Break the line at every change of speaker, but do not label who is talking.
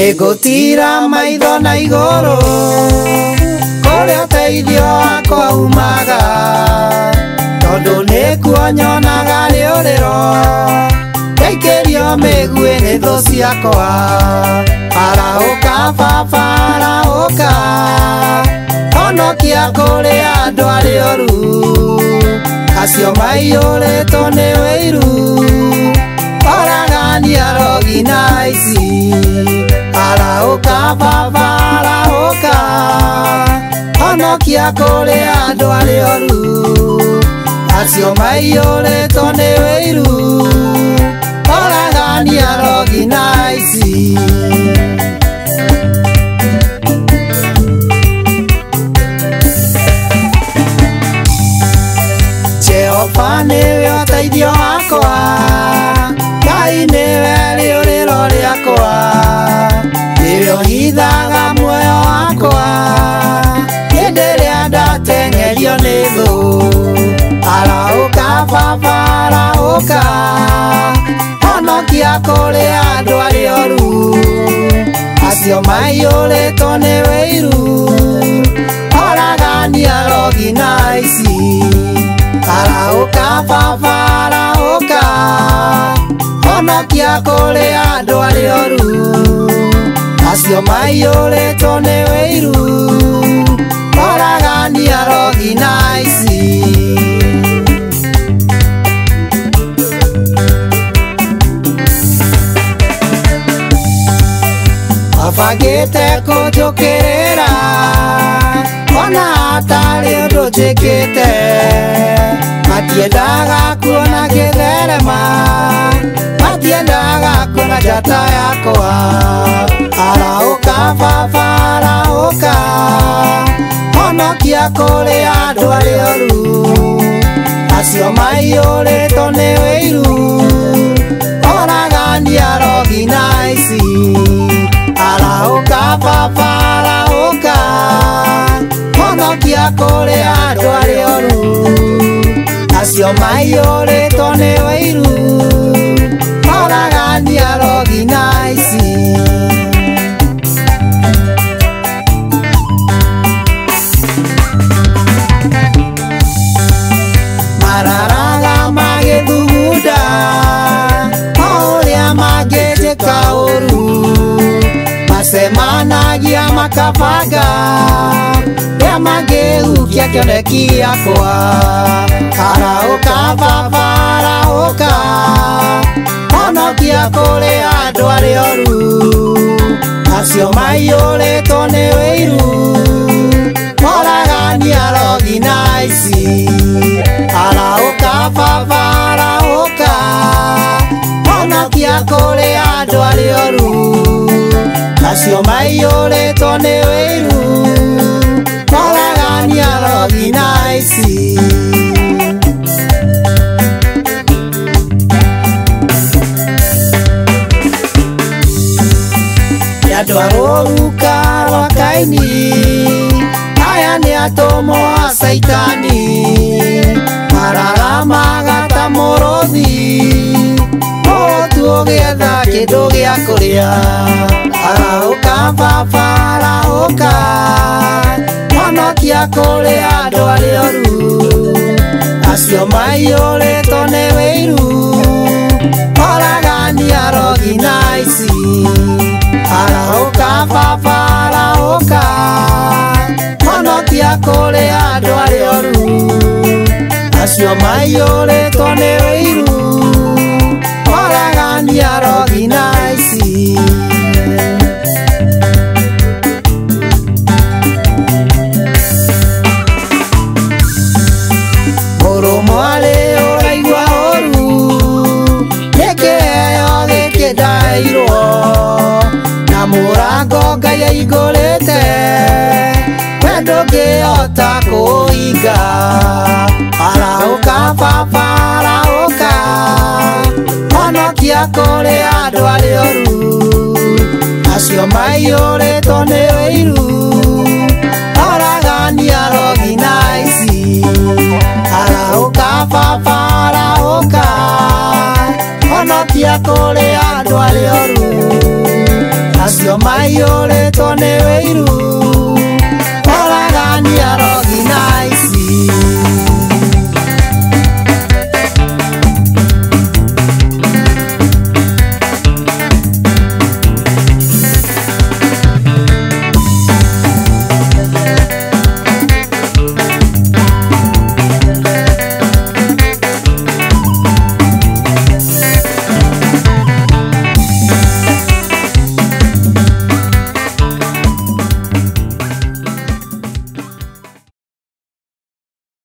Nĩngũtira maitho na igũrũ kũrĩa ũteithio wakwa umaga, tondũ nĩkuo nyonaga rĩũrĩro ngaikĩrio mĩguĩ nĩ thũ ciakwa. Arahũka baba arahũka, honokia kũrĩ andũ arĩoru acio maiyũrĩtwo nĩ wĩiru, oragania rogi na aici. Arahũka baba arahũka, honokia kũrĩ andũ arĩoru acio maiyũrĩtwo nĩ wĩiru, oragania rogi na aici. Jehova nĩwe ũteithio wakwa, Ngai nĩwe rĩũrĩro rĩakwa, nĩwe ũhithaga muoyo wakwa hĩndĩ ĩrĩa ndateng'erio nĩ thũ. Arahũka baba arahũka, honokia kũrĩ andũ arĩoru acio maiyũrĩtwo nĩ wĩiru, oragania rogi na aici. Arahũka baba arahũka, honokia kũrĩ andũ arĩoru acio maiyũrĩtwo nĩ wĩiru, oragania rogi na aici. Mabangĩte kũnjũkĩrĩra ona hatarĩ ũndũ njĩkĩte, matiendaga kuona gĩtherema, matiendaga kuona njata yakwa. Arahũka baba arahũka, honokia kũrĩ andũ arĩoru acio maiyũrĩtwo nĩ wĩiru, oragania rogi na aici. Arahũka baba arahũka, honokia kũrĩ andũ arĩoru acio maiyũrĩtwo nĩ wĩiru, oragania rogi na aici. Mararaga magĩthugunda o ũrĩa mangĩnjĩka ũru, macemanagia makabanga rĩa mangĩhukia kĩoneki gĩakwa. Arahũka baba arahũka, honokia kũrĩ andũ arĩoru acio maiyũrĩtwo nĩ wĩiru, oragania rogi na aici. Arahũka baba arahũka, honokia kũrĩ andũ arĩoru acio maiyũrĩtwo nĩ wĩiru, oragania rogi na aici. Andũ arũruka rwa Kaini, aya nĩ atũmwo a Saitani, mararamaga ta mũrũthi mũrũtu ũgĩetha kĩndũ gĩa kũrĩa. Arahũka baba arahũka, honokia kũrĩ andũ arĩoru acio maiyũrĩtwo nĩ wĩiru, oragania rogi na aici. Arahũka baba arahũka, honokia kũrĩ andũ arĩoru acio maiyũrĩtwo nĩ wĩiru, oragania rogi na aici. Mũrũmwarĩ ũraigua ũru, nĩ kĩheo gĩkĩ ndaheirwo, na mũrango Ngai ahingũrĩte we ndũngĩhota kũũhinga. Arahũka baba arahũka, honokia kũrĩ andũ arĩoru acio maiyũrĩtwo nĩ wĩiru, oragania rogi na aici. Arahũka baba arahũka, honokia kũrĩ andũ arĩoru acio maiyũrĩtwo nĩ wĩiru.